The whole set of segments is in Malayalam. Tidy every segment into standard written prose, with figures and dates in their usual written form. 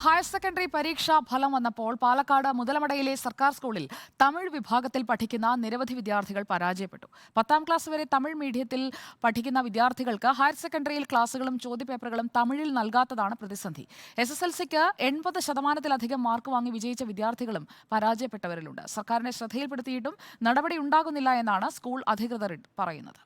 ഹയർ സെക്കൻഡറി പരീക്ഷാ ഫലം വന്നപ്പോൾ പാലക്കാട് മുതലമടയിലെ സർക്കാർ സ്കൂളിൽ തമിഴ് വിഭാഗത്തിൽ പഠിക്കുന്ന നിരവധി വിദ്യാർത്ഥികൾ പരാജയപ്പെട്ടു. 10ാം ക്ലാസ് വരെ തമിഴ് മീഡിയത്തിൽ പഠിക്കുന്ന വിദ്യാർത്ഥികൾക്ക് ഹയർ സെക്കൻഡറിയിൽ ക്ലാസുകളും ചോദ്യപേപ്പറുകളും തമിഴിൽ നൽകാത്തതാണ് പ്രതിസന്ധി. SSLCക്ക് 80% മാർക്ക് വാങ്ങി വിജയിച്ച വിദ്യാർത്ഥികളും പരാജയപ്പെട്ടവരിലുണ്ട്. സർക്കാരിനെ ശ്രദ്ധയിൽപ്പെടുത്തിയിട്ടും നടപടി ഉണ്ടാകുന്നില്ല എന്നാണ് സ്കൂൾ അധികൃതർ പറയുന്നത്.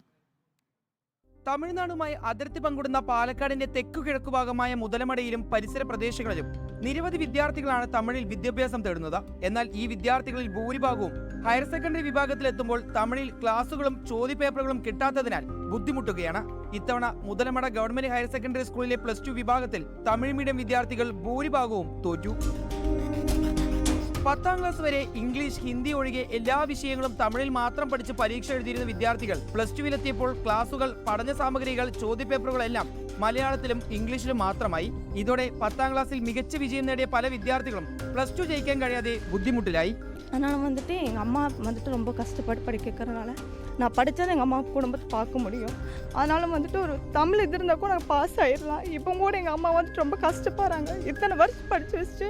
തമിഴ്നാടുമായി അതിർത്തി പങ്കിടുന്ന പാലക്കാടിന്റെ തെക്കുകിഴക്കു ഭാഗമായ മുതലമടയിലും പരിസര പ്രദേശങ്ങളിലും നിരവധി വിദ്യാർത്ഥികളാണ് തമിഴിൽ വിദ്യാഭ്യാസം തേടുന്നത്. എന്നാൽ ഈ വിദ്യാർത്ഥികളിൽ ഭൂരിഭാഗവും ഹയർ സെക്കൻഡറി വിഭാഗത്തിലെത്തുമ്പോൾ തമിഴിൽ ക്ലാസുകളും ചോദ്യപേപ്പറുകളും കിട്ടാത്തതിനാൽ ബുദ്ധിമുട്ടുകയാണ്. ഇത്തവണ മുതലമട ഗവൺമെന്റ് ഹയർ സെക്കൻഡറി സ്കൂളിലെ +2 വിഭാഗത്തിൽ തമിഴ് മീഡിയം വിദ്യാർത്ഥികൾ ഭൂരിഭാഗവും തോറ്റു. 10ാം ക്ലാസ് വരെ ഇംഗ്ലീഷ്, ഹിന്ദി ഒഴികെ എല്ലാ വിഷയങ്ങളും തമിഴിൽ മാത്രം പഠിച്ച് പരീക്ഷ എഴുതിയിരുന്ന വിദ്യാർത്ഥികൾ +2-ലെത്തിയപ്പോൾ ക്ലാസുകൾ, പഠന സാമഗ്രികൾ, ചോദ്യപേപ്പറുകളെല്ലാം മലയാളത്തിലും ഇംഗ്ലീഷിലും മാത്രമായി. ഇതോടെ 10ാം ക്ലാസ്സിൽ മികച്ച വിജയം നേടിയ പല വിദ്യാർത്ഥികളും +2 ജയിക്കാൻ കഴിയാതെ ബുദ്ധിമുട്ടിലായി. அதனால் எங்கள் அம்மா ரொம்ப கஷ்டப்பட்டு படிக்க வைக்கிறதுனால நான் படித்ததை எங்கள் அம்மா குடும்பத்தை பார்க்க முடியும். அதனால் ஒரு தமிழ் இது இருந்தால் கூட நாங்கள் பாஸ் ஆகிடலாம். இப்போ கூட எங்கள் அம்மா ரொம்ப கஷ்டப்படுறாங்க. இத்தனை வருஷம் படித்து வச்சுட்டு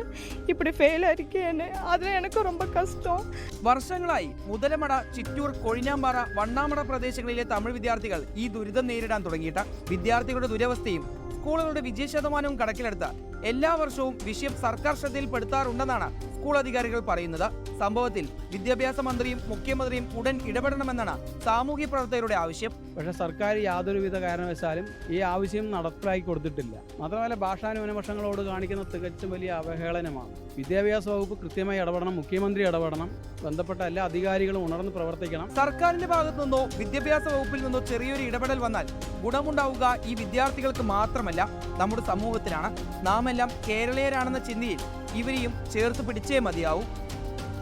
இப்படி ஃபெயில் ஆகிருக்கேன்னு அதில் எனக்கு ரொம்ப கஷ்டம். വർഷങ്ങളായി മുതലമട, ചിറ്റൂർ, കൊഴിഞ്ഞാമ്പാറ, വണ്ണാമട പ്രദേശങ്ങളിലെ തമിഴ് വിദ്യാർത്ഥികൾ ഈ ദുരിതം നേരിടാൻ തുടങ്ങിയിട്ട് വിദ്യാർത്ഥികളുടെ ദുരവസ്ഥയും സ്കൂളുകളുടെ വിജയശതമാനവും കണക്കിലെടുത്ത് എല്ലാ വർഷവും വിഷയം സർക്കാർ ശ്രദ്ധയിൽപ്പെടുത്താറുണ്ടെന്നാണ് സ്കൂൾ അധികാരികൾ പറയുന്നത്. സംഭവത്തിൽ വിദ്യാഭ്യാസ മന്ത്രിയും മുഖ്യമന്ത്രിയും ഉടൻ ഇടപെടണമെന്നാണ് സാമൂഹ്യ പ്രവർത്തകരുടെ ആവശ്യം. പക്ഷേ സർക്കാർ യാതൊരുവിധ കാരണവശാലും ഈ ആവശ്യം നടപ്പിലാക്കി കൊടുത്തിട്ടില്ല. മാത്രമല്ല, ഭാഷാന്യൂനപക്ഷങ്ങളോട് കാണിക്കുന്ന തികച്ചും വലിയ അവഹേളനമാണ്. വിദ്യാഭ്യാസ വകുപ്പ് കൃത്യമായി ഇടപെടണം, മുഖ്യമന്ത്രി ഇടപെടണം, ബന്ധപ്പെട്ട എല്ലാ അധികാരികളും ഉണർന്ന് പ്രവർത്തിക്കണം. സർക്കാരിന്റെ ഭാഗത്തു നിന്നോ വിദ്യാഭ്യാസ വകുപ്പിൽ നിന്നോ ചെറിയൊരു ഇടപെടൽ വന്നാൽ ഗുണമുണ്ടാവുക ഈ വിദ്യാർത്ഥികൾക്ക് മാത്രമല്ല, നമ്മുടെ സമൂഹത്തിനാണ്. നാം എല്ലാം കേരളീയരാണെന്ന ചിന്തയിൽ ഇവരെയും ചേർത്ത് പിടിച്ചേ മതിയാവൂ.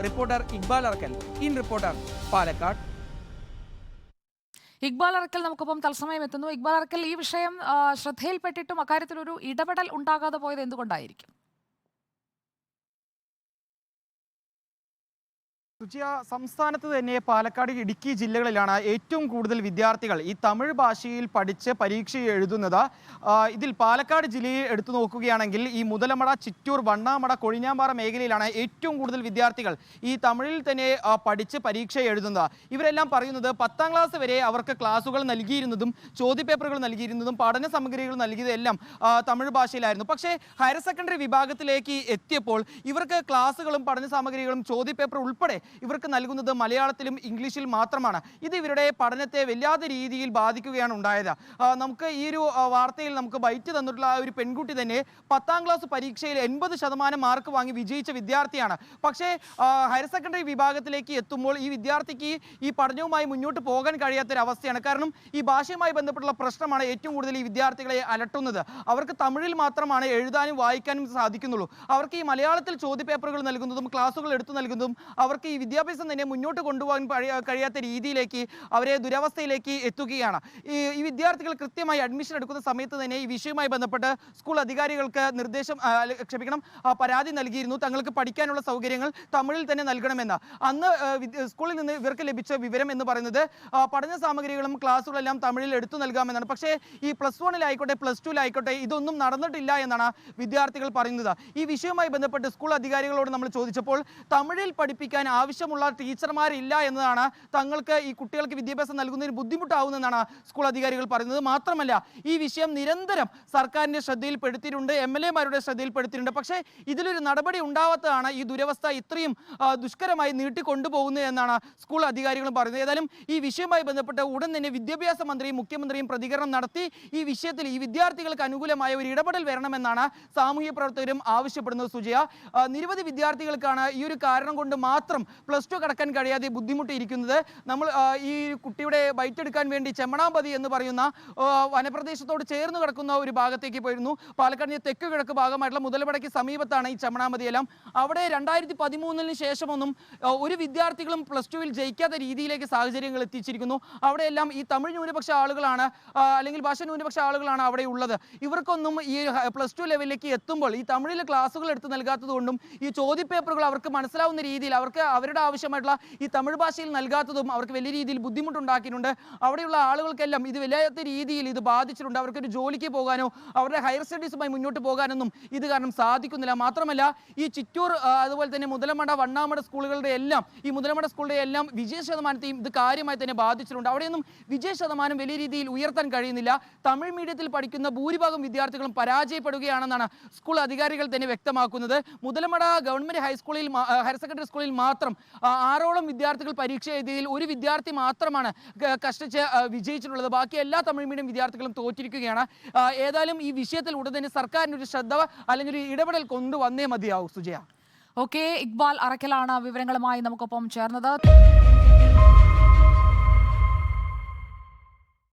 Reporter Iqbal Arakkal, in reporter, Palakkad. Iqbal Arakkal നമുക്കൊപ്പം തത്സമയം എത്തുന്നു. ഇക്ബാൽ അറക്കൽ, ഈ വിഷയം ശ്രദ്ധയിൽപ്പെട്ടിട്ടും അക്കാര്യത്തിലൊരു ഇടപെടൽ ഉണ്ടാകാതെ പോയത് എന്തുകൊണ്ടായിരിക്കും? സംസ്ഥാനത്ത് തന്നെ പാലക്കാട്, ഇടുക്കി ജില്ലകളിലാണ് ഏറ്റവും കൂടുതൽ വിദ്യാർത്ഥികൾ ഈ തമിഴ് ഭാഷയിൽ പഠിച്ച് പരീക്ഷ എഴുതുന്നത്. ഇതിൽ പാലക്കാട് ജില്ലയിൽ എടുത്തു നോക്കുകയാണെങ്കിൽ ഈ മുതലമട, ചിറ്റൂർ, വണ്ണാമട, കൊഴിഞ്ഞാമ്പാറ മേഖലയിലാണ് ഏറ്റവും കൂടുതൽ വിദ്യാർത്ഥികൾ ഈ തമിഴിൽ തന്നെ പഠിച്ച് പരീക്ഷ എഴുതുന്നത്. ഇവരെല്ലാം പറയുന്നത് 10ാം ക്ലാസ് വരെ അവർക്ക് ക്ലാസുകൾ നൽകിയിരുന്നതും ചോദ്യപേപ്പറുകൾ നൽകിയിരുന്നതും പഠന സാമഗ്രികൾ നൽകിയതെല്ലാം തമിഴ് ഭാഷയിലായിരുന്നു. പക്ഷേ ഹയർ സെക്കൻഡറി വിഭാഗത്തിലേക്ക് എത്തിയപ്പോൾ ഇവർക്ക് ക്ലാസുകളും പഠന സാമഗ്രികളും ചോദ്യപേപ്പർ ഉൾപ്പെടെ ഇവർക്ക് നൽകുന്നത് മലയാളത്തിലും ഇംഗ്ലീഷിലും മാത്രമാണ്. ഇത് ഇവരുടെ പഠനത്തെ വല്ലാത്ത രീതിയിൽ ബാധിക്കുകയാണ് ഉണ്ടായത്. നമുക്ക് ഈ ഒരു വാർത്തയിൽ നമുക്ക് ബൈറ്റ് തന്നിട്ടുള്ള ഒരു പെൺകുട്ടി തന്നെ 10ാം ക്ലാസ് പരീക്ഷയിൽ 80% മാർക്ക് വാങ്ങി വിജയിച്ച വിദ്യാർത്ഥിയാണ്. പക്ഷേ ഹയർ സെക്കൻഡറി വിഭാഗത്തിലേക്ക് എത്തുമ്പോൾ ഈ വിദ്യാർത്ഥിക്ക് ഈ പഠനവുമായി മുന്നോട്ട് പോകാൻ കഴിയാത്തൊരവസ്ഥയാണ്. കാരണം ഈ ഭാഷയുമായി ബന്ധപ്പെട്ടുള്ള പ്രശ്നമാണ് ഏറ്റവും കൂടുതൽ ഈ വിദ്യാർത്ഥികളെ അലട്ടുന്നത്. അവർക്ക് തമിഴിൽ മാത്രമാണ് എഴുതാനും വായിക്കാനും സാധിക്കുന്നുള്ളൂ. അവർക്ക് ഈ മലയാളത്തിൽ ചോദ്യപേപ്പറുകൾ നൽകുന്നതും ക്ലാസുകൾ എടുത്തു നൽകുന്നതും അവർക്ക് ഈ വിദ്യാഭ്യാസം തന്നെ മുന്നോട്ട് കൊണ്ടുപോകാൻ കഴിയാത്ത രീതിയിലേക്ക് അവരെ ദുരവസ്ഥയിലേക്ക് എത്തുകയാണ്. ഈ വിദ്യാർത്ഥികൾ കൃത്യമായി അഡ്മിഷൻ എടുക്കുന്ന സമയത്ത് തന്നെ ഈ വിഷയവുമായി ബന്ധപ്പെട്ട് സ്കൂൾ അധികാരികൾക്ക് പരാതി നൽകിയിരുന്നു. തങ്ങൾക്ക് പഠിക്കാനുള്ള സൗകര്യങ്ങൾ തമിഴിൽ തന്നെ നൽകണമെന്ന്. അന്ന് സ്കൂളിൽ നിന്ന് ഇവർക്ക് ലഭിച്ച വിവരം എന്ന് പറയുന്നത് പഠന സാമഗ്രികളും ക്ലാസുകളെല്ലാം തമിഴിൽ എടുത്തു നൽകാമെന്നാണ്. പക്ഷേ ഈ +1-ലായിക്കോട്ടെ +2-ലായിക്കോട്ടെ ഇതൊന്നും നടന്നിട്ടില്ല എന്നാണ് വിദ്യാർത്ഥികൾ പറയുന്നത്. ഈ വിഷയവുമായി ബന്ധപ്പെട്ട് സ്കൂൾ അധികാരികളോട് നമ്മൾ ചോദിച്ചപ്പോൾ തമിഴിൽ പഠിപ്പിക്കാൻ ആവശ്യമുള്ള ടീച്ചർമാരില്ല എന്നതാണ് തങ്ങൾക്ക് ഈ കുട്ടികൾക്ക് വിദ്യാഭ്യാസം നൽകുന്നതിന് ബുദ്ധിമുട്ടാവുന്നതെന്നാണ് സ്കൂൾ അധികാരികൾ പറയുന്നത്. മാത്രമല്ല, ഈ വിഷയം നിരന്തരം സർക്കാരിൻ്റെ ശ്രദ്ധയിൽപ്പെടുത്തിയിട്ടുണ്ട്, MLA-മാരുടെ ശ്രദ്ധയിൽപ്പെടുത്തിയിട്ടുണ്ട്. പക്ഷേ ഇതിലൊരു നടപടി ഉണ്ടാവാത്തതാണ് ഈ ദുരവസ്ഥ ഇത്രയും ദുഷ്കരമായി നീട്ടിക്കൊണ്ടുപോകുന്നത് എന്നാണ് സ്കൂൾ അധികാരികളും പറയുന്നത്. ഏതായാലും ഈ വിഷയവുമായി ബന്ധപ്പെട്ട് ഉടൻ തന്നെ വിദ്യാഭ്യാസ മന്ത്രിയും മുഖ്യമന്ത്രിയും പ്രതികരണം നടത്തി ഈ വിഷയത്തിൽ ഈ വിദ്യാർത്ഥികൾക്ക് അനുകൂലമായ ഒരു ഇടപെടൽ വരണമെന്നാണ് സാമൂഹ്യ പ്രവർത്തകരും ആവശ്യപ്പെടുന്നത്. സുജയ, നിരവധി വിദ്യാർത്ഥികൾക്കാണ് ഈ ഒരു കാരണം കൊണ്ട് മാത്രം +2 കടക്കാൻ കഴിയാതെ ബുദ്ധിമുട്ടിയിരിക്കുന്നത്. നമ്മൾ ഈ കുട്ടിയുടെ ബൈറ്റ് എടുക്കാൻ വേണ്ടി ചെമ്മണാമ്പതി എന്ന് പറയുന്ന വനപ്രദേശത്തോട് ചേർന്ന് കിടക്കുന്ന ഒരു ഭാഗത്തേക്ക് പോയിരുന്നു. പാലക്കാടിന്റെ തെക്ക് കിഴക്ക് ഭാഗമായിട്ടുള്ള മുതലമടയ്ക്ക് സമീപത്താണ് ഈ ചെമ്മണാമ്പതിയെല്ലാം. അവിടെ 2013 ശേഷമൊന്നും ഒരു വിദ്യാർത്ഥികളും +2-ൽ ജയിക്കാത്ത രീതിയിലേക്ക് സാഹചര്യങ്ങൾ എത്തിച്ചിരിക്കുന്നു. അവിടെയെല്ലാം ഈ തമിഴ് ന്യൂനപക്ഷ ആളുകളാണ്, അല്ലെങ്കിൽ ഭാഷ ന്യൂനപക്ഷ ആളുകളാണ് അവിടെ ഉള്ളത്. ഇവർക്കൊന്നും ഈ +2 ലെവലിലേക്ക് എത്തുമ്പോൾ ഈ തമിഴിലെ ക്ലാസുകൾ എടുത്ത് നൽകാത്തത് കൊണ്ടും ഈ ചോദ്യപേപ്പറുകൾ അവർക്ക് മനസ്സിലാവുന്ന രീതിയിൽ അവർക്ക് അവരുടെ ആവശ്യമായിട്ടുള്ള ഈ തമിഴ് ഭാഷയിൽ നൽകാത്തതും അവർക്ക് വലിയ രീതിയിൽ ബുദ്ധിമുട്ടുണ്ടാക്കിയിട്ടുണ്ട്. അവിടെയുള്ള ആളുകൾക്കെല്ലാം ഇത് വല്ലാത്ത രീതിയിൽ ഇത് ബാധിച്ചിട്ടുണ്ട്. അവർക്കൊരു ജോലിക്ക് പോകാനോ അവരുടെ ഹയർ സ്റ്റഡീസുമായി മുന്നോട്ട് പോകാനൊന്നും ഇത് കാരണം സാധിക്കുന്നില്ല. മാത്രമല്ല ഈ ചിറ്റൂർ അതുപോലെ തന്നെ മുതലമട, വണ്ണാമട സ്കൂളുകളുടെ എല്ലാം ഈ മുതലമട സ്കൂളുടെ എല്ലാം വിജയ ശതമാനത്തെയും ഇത് കാര്യമായി തന്നെ ബാധിച്ചിട്ടുണ്ട്. അവിടെയൊന്നും വിജയ ശതമാനം വലിയ രീതിയിൽ ഉയർത്താൻ കഴിയുന്നില്ല. തമിഴ് മീഡിയത്തിൽ പഠിക്കുന്ന ഭൂരിഭാഗം വിദ്യാർത്ഥികളും പരാജയപ്പെടുകയാണെന്നാണ് സ്കൂൾ അധികാരികൾ തന്നെ വ്യക്തമാക്കുന്നത്. മുതലമട ഗവൺമെന്റ് ഹൈസ്കൂളിൽ ഹയർ സെക്കൻഡറി സ്കൂളിൽ മാത്രം 6ഓളം വിദ്യാർത്ഥികൾ പരീക്ഷ എഴുതിയതിൽ ഒരു വിദ്യാർത്ഥി മാത്രമാണ് കഷ്ടിച്ച് വിജയിച്ചിട്ടുള്ളത്. ബാക്കി എല്ലാ തമിഴ് മീഡിയം വിദ്യാർത്ഥികളും തോറ്റിരിക്കുകയാണ്. ഏതായാലും ഈ വിഷയത്തിൽ ഉടൻ തന്നെ സർക്കാരിന് ഒരു ശ്രദ്ധ അല്ലെങ്കിൽ ഒരു ഇടപെടൽ കൊണ്ടുവന്നേ മതിയാവും. സുജയ. ഓക്കെ, ഇക്ബാൽ അറക്കലാണ് വിവരങ്ങളുമായി നമുക്കൊപ്പം ചേർന്നത്.